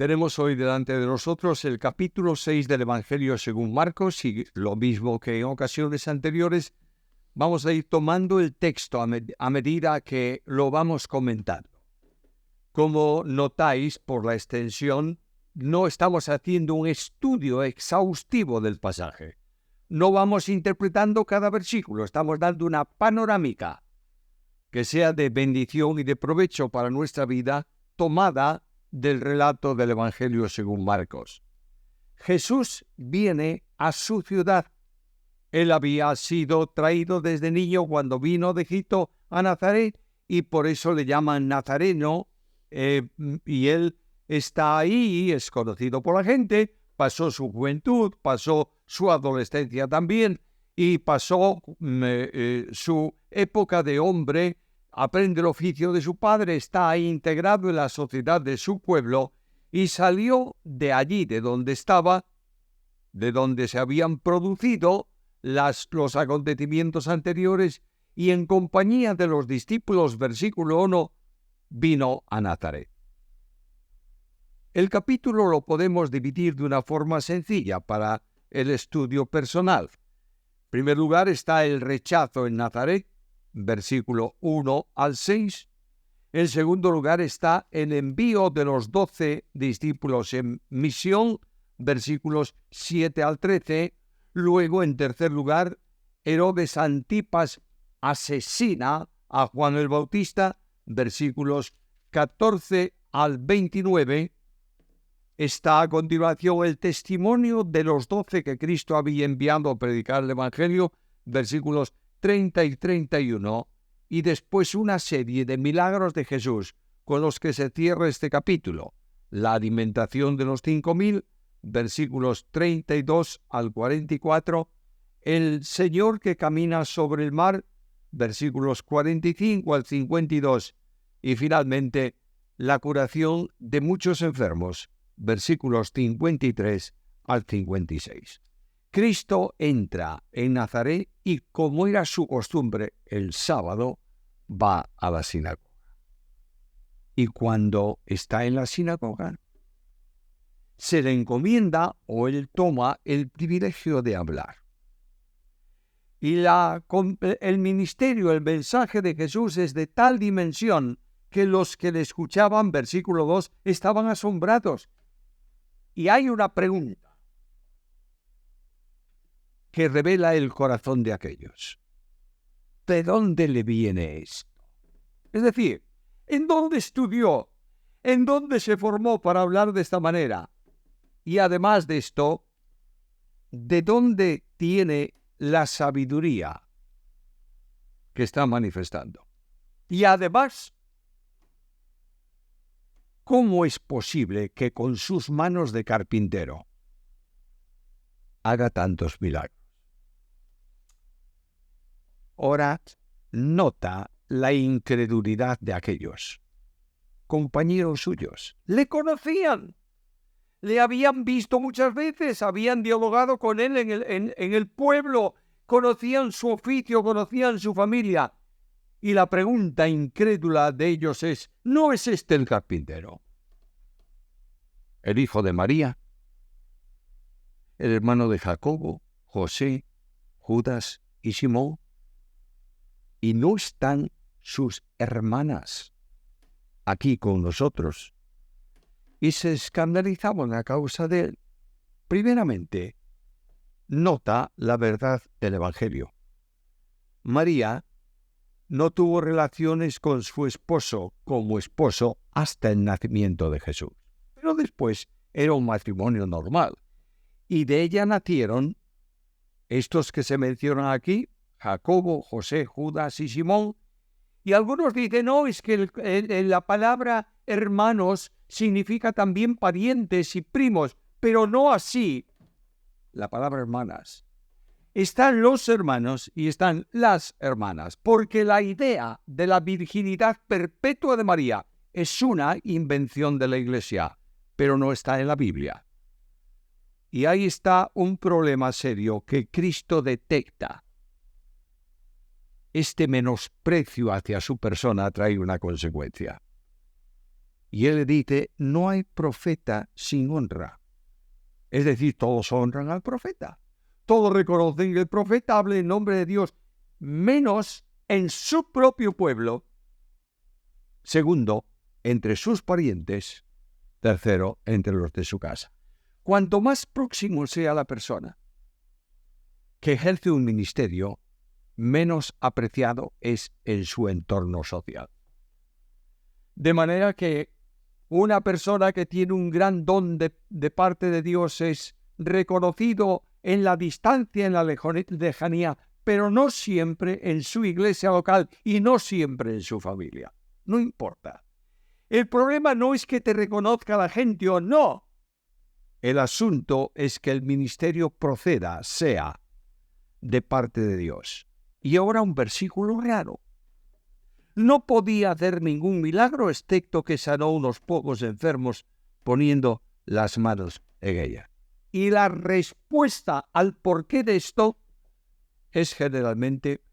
Tenemos hoy delante de nosotros el capítulo 6 del Evangelio según Marcos y lo mismo que en ocasiones anteriores, vamos a ir tomando el texto a medida que lo vamos comentando. Como notáis por la extensión, no estamos haciendo un estudio exhaustivo del pasaje. No vamos interpretando cada versículo, estamos dando una panorámica que sea de bendición y de provecho para nuestra vida, tomada del relato del Evangelio según Marcos. Jesús viene a su ciudad. Él había sido traído desde niño cuando vino de Egipto a Nazaret y por eso le llaman Nazareno, y él está ahí, es conocido por la gente, pasó su juventud, pasó su adolescencia también y pasó su época de hombre. Aprende el oficio de su padre, está ahí integrado en la sociedad de su pueblo y salió de allí, de donde estaba, de donde se habían producido los acontecimientos anteriores y en compañía de los discípulos, versículo 1, vino a Nazaret. El capítulo lo podemos dividir de una forma sencilla para el estudio personal. En primer lugar está el rechazo en Nazaret, versículo 1 al 6. En segundo lugar está el envío de los 12 discípulos en misión, versículos 7 al 13. Luego, en tercer lugar, Herodes Antipas asesina a Juan el Bautista, versículos 14 al 29. Está a continuación el testimonio de los 12 que Cristo había enviado a predicar el Evangelio, versículos 30 y 31, y después una serie de milagros de Jesús con los que se cierra este capítulo. La alimentación de los 5.000, versículos 32 al 44, el Señor que camina sobre el mar, versículos 45 al 52, y finalmente la curación de muchos enfermos, versículos 53 al 56. Cristo entra en Nazaret y, como era su costumbre, el sábado va a la sinagoga. Y cuando está en la sinagoga, se le encomienda o él toma el privilegio de hablar. Y el ministerio, el mensaje de Jesús es de tal dimensión que los que le escuchaban, versículo 2, estaban asombrados. Y hay una pregunta que revela el corazón de aquellos. ¿De dónde le viene esto? Es decir, ¿en dónde estudió? ¿En dónde se formó para hablar de esta manera? Y además de esto, ¿de dónde tiene la sabiduría que está manifestando? Y además, ¿cómo es posible que con sus manos de carpintero haga tantos milagros? Ahora nota la incredulidad de aquellos compañeros suyos. Le conocían, le habían visto muchas veces, habían dialogado con él en el pueblo, conocían su oficio, conocían su familia. Y la pregunta incrédula de ellos es, ¿no es este el carpintero? El hijo de María, el hermano de Jacobo, José, Judas y Simón. ¿Y no están sus hermanas aquí con nosotros? Y se escandalizaban a causa de él. Primeramente, nota la verdad del Evangelio. María no tuvo relaciones con su esposo como esposo hasta el nacimiento de Jesús. Pero después era un matrimonio normal. Y de ella nacieron estos que se mencionan aquí, Jacobo, José, Judas y Simón. Y algunos dicen, no, es que la palabra hermanos significa también parientes y primos, pero no así la palabra hermanas. Están los hermanos y están las hermanas, porque la idea de la virginidad perpetua de María es una invención de la Iglesia, pero no está en la Biblia. Y ahí está un problema serio que Cristo detecta. Este menosprecio hacia su persona trae una consecuencia. Y él le dice, no hay profeta sin honra. Es decir, todos honran al profeta. Todos reconocen que el profeta habla en nombre de Dios, menos en su propio pueblo. Segundo, entre sus parientes. Tercero, entre los de su casa. Cuanto más próximo sea la persona que ejerce un ministerio, menos apreciado es en su entorno social. De manera que una persona que tiene un gran don de parte de Dios es reconocido en la distancia, en la lejanía, pero no siempre en su iglesia local y no siempre en su familia. No importa. El problema no es que te reconozca la gente o no. El asunto es que el ministerio sea de parte de Dios. Y ahora un versículo raro. No podía hacer ningún milagro excepto que sanó unos pocos enfermos poniendo las manos en ella. Y la respuesta al porqué de esto es generalmente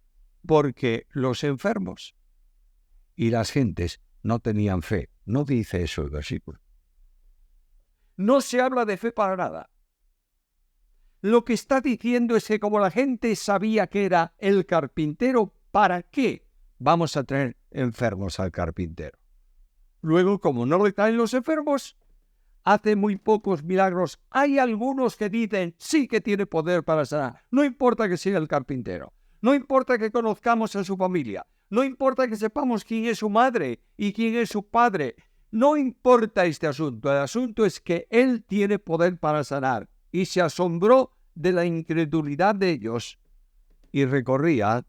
porque los enfermos y las gentes no tenían fe. No dice eso el versículo. No se habla de fe para nada. Lo que está diciendo es que como la gente sabía que era el carpintero, ¿para qué vamos a traer enfermos al carpintero? Luego, como no le traen los enfermos, hace muy pocos milagros. Hay algunos que dicen, sí que tiene poder para sanar. No importa que sea el carpintero. No importa que conozcamos a su familia. No importa que sepamos quién es su madre y quién es su padre. No importa este asunto. El asunto es que él tiene poder para sanar. Y se asombró de la incredulidad de ellos y recorría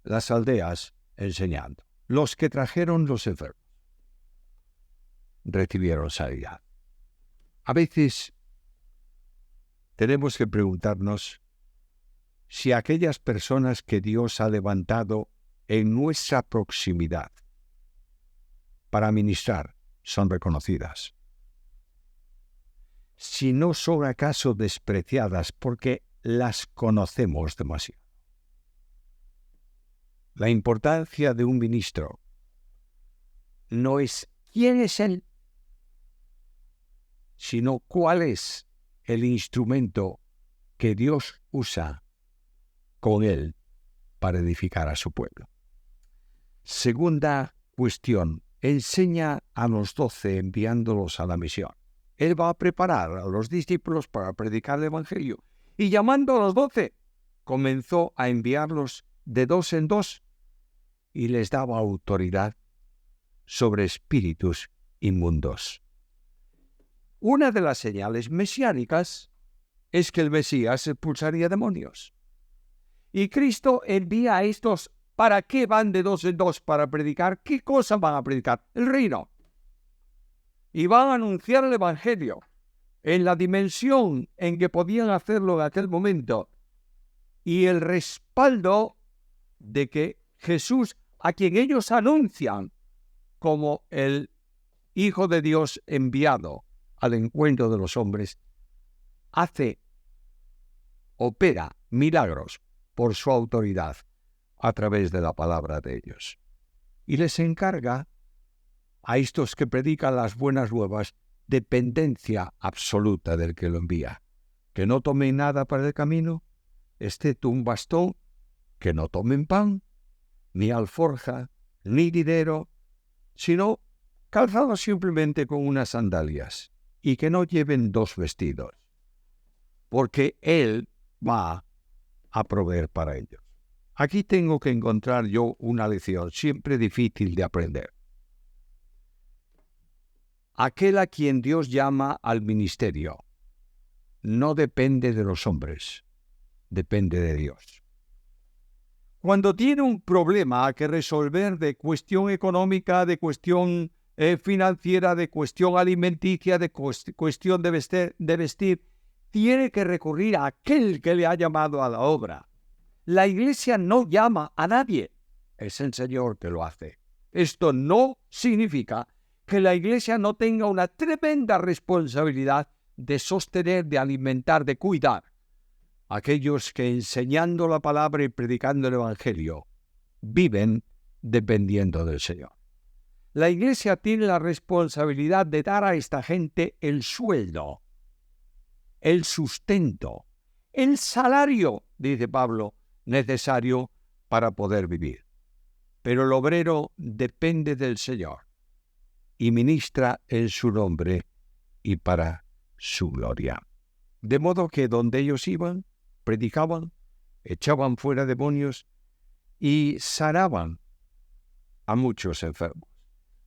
las aldeas enseñando. Los que trajeron los enfermos recibieron sanidad. A veces tenemos que preguntarnos si aquellas personas que Dios ha levantado en nuestra proximidad para ministrar son reconocidas. Si no son acaso despreciadas porque las conocemos demasiado. La importancia de un ministro no es quién es él, sino cuál es el instrumento que Dios usa con él para edificar a su pueblo. Segunda cuestión, enseña a los 12 enviándolos a la misión. Él va a preparar a los discípulos para predicar el Evangelio. Y llamando a los 12, comenzó a enviarlos de 2 en 2 y les daba autoridad sobre espíritus inmundos. Una de las señales mesiánicas es que el Mesías expulsaría demonios. Y Cristo envía a estos. ¿Para qué van de 2 en 2? Para predicar. ¿Qué cosa van a predicar? El reino. Y van a anunciar el Evangelio en la dimensión en que podían hacerlo en aquel momento. Y el respaldo de que Jesús, a quien ellos anuncian como el Hijo de Dios enviado al encuentro de los hombres, opera milagros por su autoridad a través de la palabra de ellos. Y les encarga a estos que predican las buenas nuevas dependencia absoluta del que lo envía. Que no tomen nada para el camino, excepto un bastón, que no tomen pan, ni alforja, ni dinero, sino calzados simplemente con unas sandalias, y que no lleven 2 vestidos, porque Él va a proveer para ellos. Aquí tengo que encontrar yo una lección siempre difícil de aprender. Aquel a quien Dios llama al ministerio no depende de los hombres, depende de Dios. Cuando tiene un problema que resolver de cuestión económica, de cuestión financiera, de cuestión alimenticia, de cuestión de vestir, tiene que recurrir a aquel que le ha llamado a la obra. La Iglesia no llama a nadie, es el Señor que lo hace. Esto no significa que la Iglesia no tenga una tremenda responsabilidad de sostener, de alimentar, de cuidar a aquellos que enseñando la palabra y predicando el Evangelio viven dependiendo del Señor. La Iglesia tiene la responsabilidad de dar a esta gente el sueldo, el sustento, el salario, dice Pablo, necesario para poder vivir. Pero el obrero depende del Señor y ministra en su nombre y para su gloria. De modo que donde ellos iban, predicaban, echaban fuera demonios y sanaban a muchos enfermos.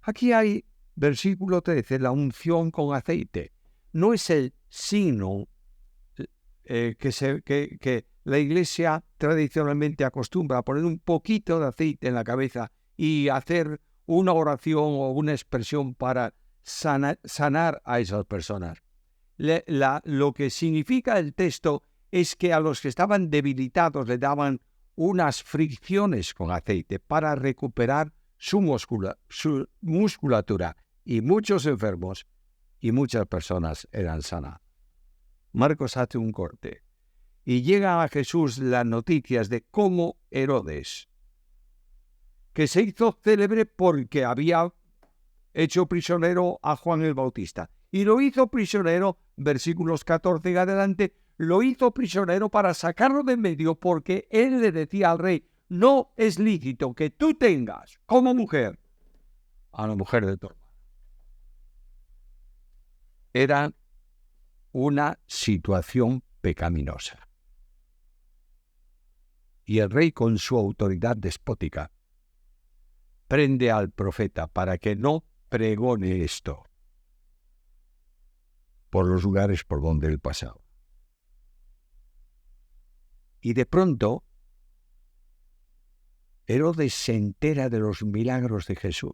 Aquí hay, versículo 13, la unción con aceite. No es el signo que la Iglesia tradicionalmente acostumbra a poner un poquito de aceite en la cabeza y hacer una oración o una expresión para sanar a esas personas. Lo que significa el texto es que a los que estaban debilitados le daban unas fricciones con aceite para recuperar su musculatura, y muchos enfermos y muchas personas eran sanas. Marcos hace un corte y llega a Jesús las noticias de cómo Herodes, que se hizo célebre porque había hecho prisionero a Juan el Bautista, y lo hizo prisionero, versículos 14 en adelante, lo hizo prisionero para sacarlo de en medio, porque él le decía al rey: no es lícito que tú tengas como mujer a la mujer de tu hermano. Era una situación pecaminosa. Y el rey, con su autoridad despótica, prende al profeta para que no pregone esto por los lugares por donde él pasaba. Y de pronto, Herodes se entera de los milagros de Jesús.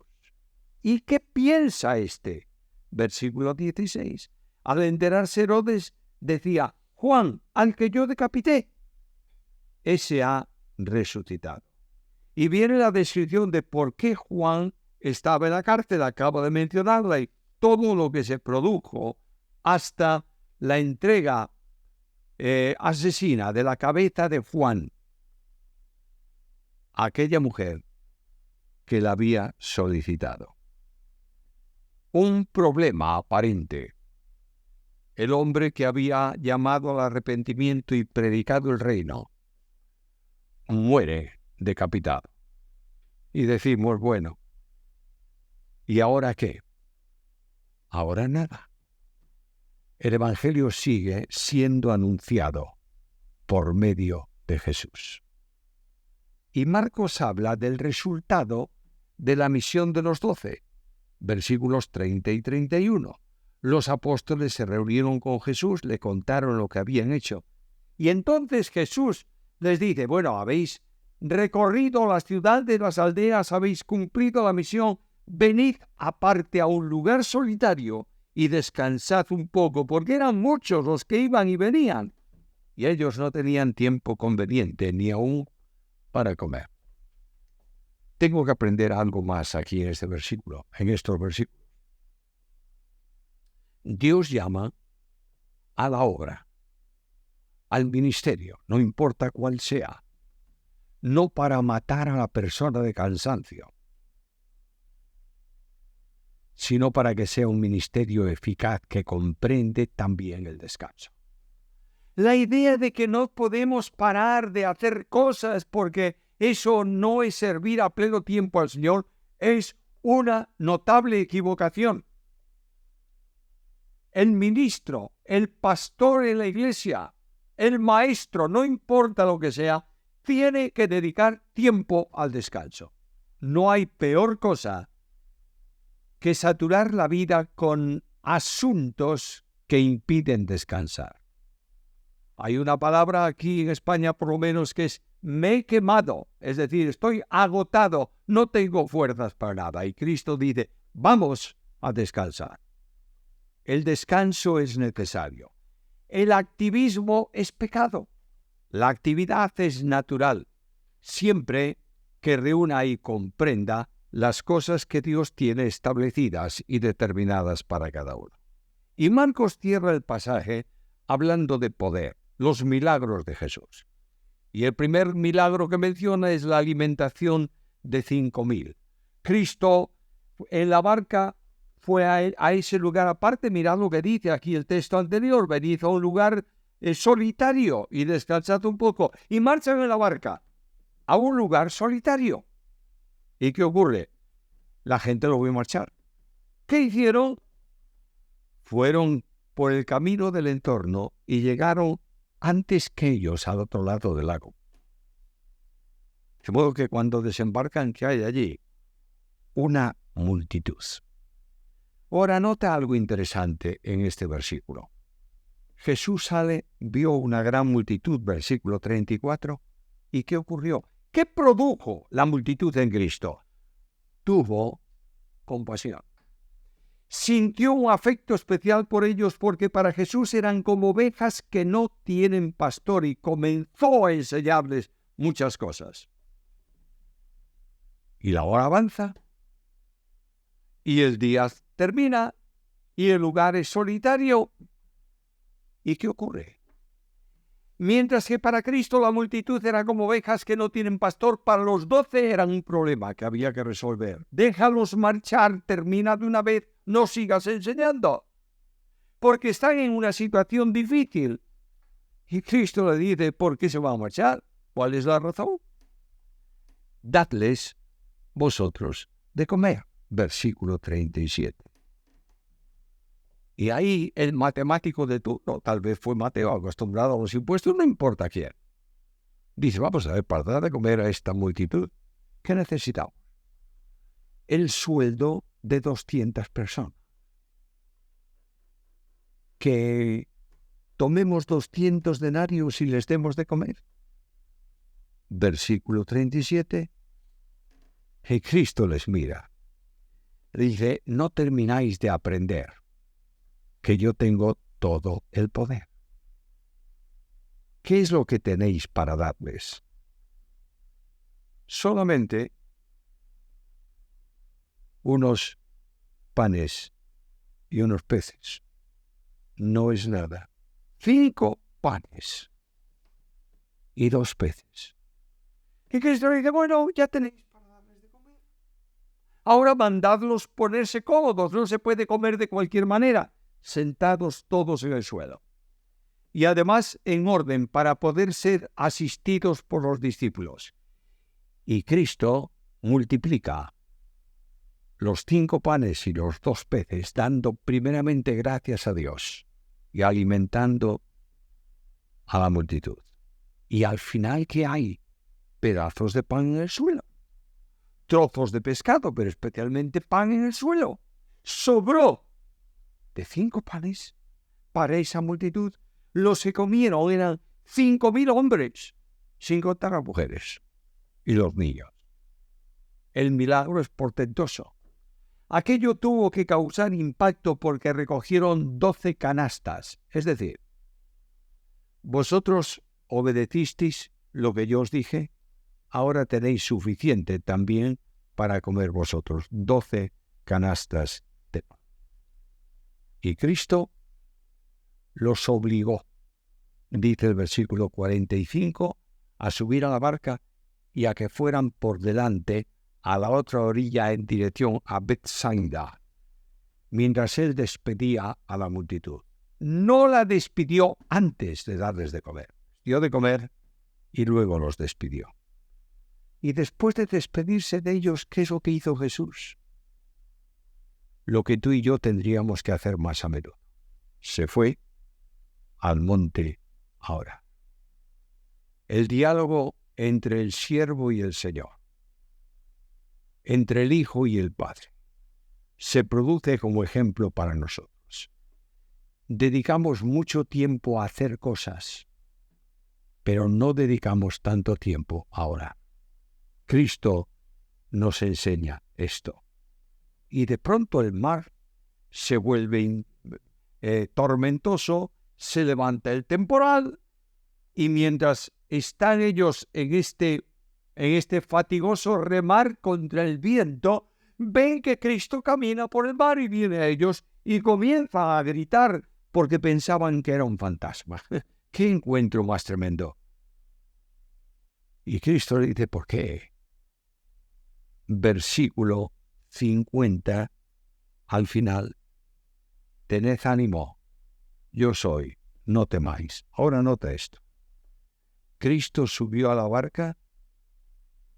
¿Y qué piensa este? Versículo 16. Al enterarse Herodes, decía: Juan, al que yo decapité, ese ha resucitado. Y viene la descripción de por qué Juan estaba en la cárcel, acabo de mencionarla, y todo lo que se produjo hasta la entrega asesina de la cabeza de Juan a aquella mujer que la había solicitado. Un problema aparente. El hombre que había llamado al arrepentimiento y predicado el reino muere decapitado. Y decimos, bueno, ¿y ahora qué? Ahora nada. El Evangelio sigue siendo anunciado por medio de Jesús. Y Marcos habla del resultado de la misión de los 12, versículos 30 y 31. Los apóstoles se reunieron con Jesús, le contaron lo que habían hecho. Y entonces Jesús les dice: bueno, habéis recorrido las ciudades, las aldeas, habéis cumplido la misión, venid aparte a un lugar solitario y descansad un poco, porque eran muchos los que iban y venían, y ellos no tenían tiempo conveniente ni aún para comer. Tengo que aprender algo más aquí en este versículo, en estos versículos. Dios llama a la obra, al ministerio, no importa cuál sea, no para matar a la persona de cansancio, sino para que sea un ministerio eficaz que comprende también el descanso. La idea de que no podemos parar de hacer cosas porque eso no es servir a pleno tiempo al Señor es una notable equivocación. El ministro, el pastor en la iglesia, el maestro, no importa lo que sea, tiene que dedicar tiempo al descanso. No hay peor cosa que saturar la vida con asuntos que impiden descansar. Hay una palabra aquí en España, por lo menos, que es: me he quemado, es decir, estoy agotado, no tengo fuerzas para nada. Y Cristo dice: vamos a descansar. El descanso es necesario. El activismo es pecado. La actividad es natural, siempre que reúna y comprenda las cosas que Dios tiene establecidas y determinadas para cada uno. Y Marcos cierra el pasaje hablando de poder, los milagros de Jesús. Y el primer milagro que menciona es la alimentación de 5.000. Cristo en la barca, fue a ese lugar aparte. Mirad lo que dice aquí el texto anterior: venid a un lugar solitario y descansad un poco. Y marchan en la barca a un lugar solitario. ¿Y qué ocurre? La gente lo vio marchar. ¿Qué hicieron? Fueron por el camino del entorno y llegaron antes que ellos al otro lado del lago. De modo que cuando desembarcan, ¿qué hay allí? Una multitud. Ahora nota algo interesante en este versículo. Jesús sale, vio una gran multitud, versículo 34, ¿y qué ocurrió? ¿Qué produjo la multitud en Cristo? Tuvo compasión. Sintió un afecto especial por ellos porque para Jesús eran como ovejas que no tienen pastor y comenzó a enseñarles muchas cosas. Y la hora avanza y el día termina y el lugar es solitario. ¿Y qué ocurre? Mientras que para Cristo la multitud era como ovejas que no tienen pastor, para los 12 era un problema que había que resolver. Déjalos marchar, termina de una vez, no sigas enseñando, porque están en una situación difícil. Y Cristo le dice, ¿por qué se van a marchar? ¿Cuál es la razón? Dadles vosotros de comer. Versículo 37. Y ahí el matemático de turno, tal vez fue Mateo, acostumbrado a los impuestos, no importa quién, dice, vamos a ver, para dar de comer a esta multitud, ¿qué necesitamos? El sueldo de 200 personas. Que tomemos 200 denarios y les demos de comer. Versículo 37. Y Cristo les mira. Dice, no termináis de aprender que yo tengo todo el poder. ¿Qué es lo que tenéis para darles? Solamente unos panes y unos peces. No es nada. 5 panes y 2 peces. Y Cristo dice, bueno, ya tenéis para darles de comer. Ahora mandadlos ponerse cómodos. No se puede comer de cualquier manera, sentados todos en el suelo. Y además en orden para poder ser asistidos por los discípulos. Y Cristo multiplica los 5 panes y los 2 peces, dando primeramente gracias a Dios y alimentando a la multitud. Y al final, ¿qué hay? Pedazos de pan en el suelo, trozos de pescado, pero especialmente pan en el suelo. Sobró de 5 panes para esa multitud. Los que comieron eran 5.000 hombres, sin contar a mujeres y los niños. El milagro es portentoso. Aquello tuvo que causar impacto porque recogieron 12 canastas. Es decir, vosotros obedecisteis lo que yo os dije, ahora tenéis suficiente también para comer vosotros. 12 canastas de pan. Y Cristo los obligó, dice el versículo 45, a subir a la barca y a que fueran por delante a la otra orilla en dirección a Bethsaida, mientras él despedía a la multitud. No la despidió antes de darles de comer. Dio de comer y luego los despidió. Y después de despedirse de ellos, ¿qué es lo que hizo Jesús? Lo que tú y yo tendríamos que hacer más a menudo. Se fue al monte a orar. El diálogo entre el siervo y el Señor, entre el Hijo y el Padre, se produce como ejemplo para nosotros. Dedicamos mucho tiempo a hacer cosas, pero no dedicamos tanto tiempo a orar. Cristo nos enseña esto. Y de pronto el mar se vuelve tormentoso, se levanta el temporal, y mientras están ellos en este fatigoso remar contra el viento, ven que Cristo camina por el mar y viene a ellos y comienza a gritar porque pensaban que era un fantasma. ¡Qué encuentro más tremendo! Y Cristo le dice, ¿por qué? Versículo 50, al final, tened ánimo, yo soy, no temáis. Ahora nota esto. Cristo subió a la barca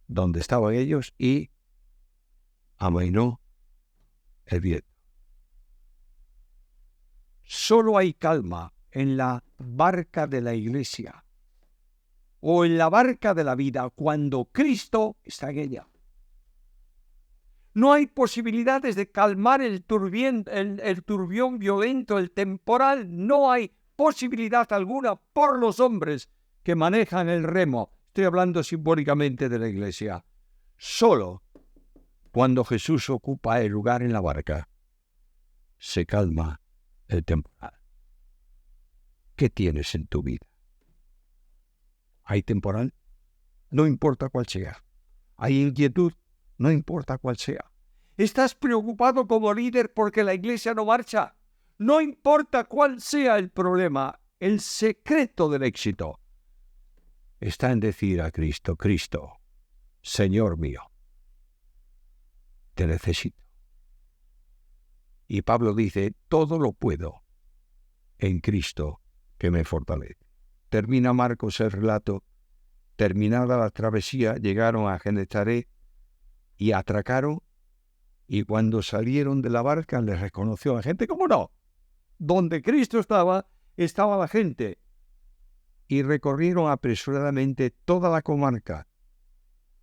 donde estaban ellos y amainó el viento. Solo hay calma en la barca de la iglesia o en la barca de la vida cuando Cristo está en ella. No hay posibilidades de calmar el turbión violento, el temporal. No hay posibilidad alguna por los hombres que manejan el remo. Estoy hablando simbólicamente de la iglesia. Solo cuando Jesús ocupa el lugar en la barca, se calma el temporal. ¿Qué tienes en tu vida? ¿Hay temporal? No importa cuál sea. ¿Hay inquietud? No importa cuál sea. ¿Estás preocupado como líder porque la iglesia no marcha? No importa cuál sea el problema. El secreto del éxito está en decir a Cristo, Cristo, Señor mío, te necesito. Y Pablo dice, todo lo puedo en Cristo que me fortalece. Termina Marcos el relato. Terminada la travesía, llegaron a Genesaret y atracaron, y cuando salieron de la barca les reconoció a la gente. ¿Cómo no? Donde Cristo estaba la gente. Y recorrieron apresuradamente toda la comarca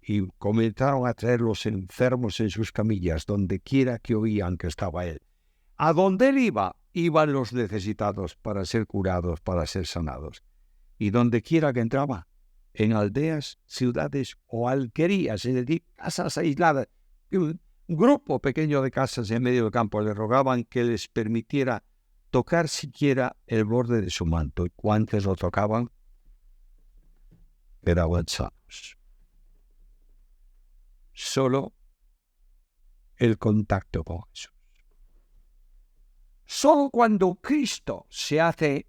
y comenzaron a traer los enfermos en sus camillas, donde quiera que oían que estaba Él. A donde Él iba, iban los necesitados para ser curados, para ser sanados. Y donde quiera que entraba, en aldeas, ciudades o alquerías, es decir, casas aisladas, un grupo pequeño de casas en medio del campo, le rogaban que les permitiera tocar siquiera el borde de su manto. Y cuantos lo tocaban, quedaban sanos. Solo el contacto con Jesús. Solo cuando Cristo se hace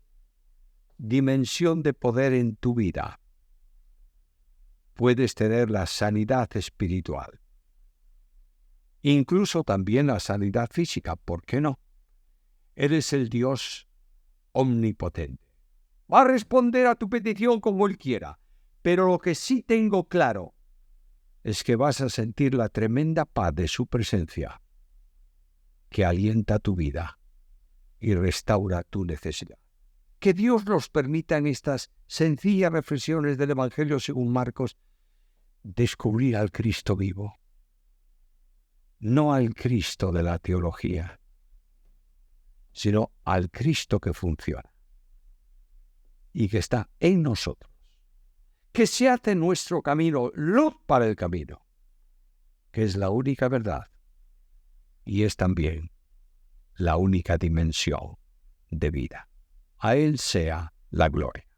dimensión de poder en tu vida, puedes tener la sanidad espiritual. Incluso también la sanidad física, ¿por qué no? Eres el Dios omnipotente. Va a responder a tu petición como Él quiera, pero lo que sí tengo claro es que vas a sentir la tremenda paz de su presencia que alienta tu vida y restaura tu necesidad. Que Dios nos permita en estas sencillas reflexiones del Evangelio según Marcos descubrir al Cristo vivo, no al Cristo de la teología, sino al Cristo que funciona y que está en nosotros, que se hace nuestro camino, luz para el camino, que es la única verdad y es también la única dimensión de vida. A Él sea la gloria.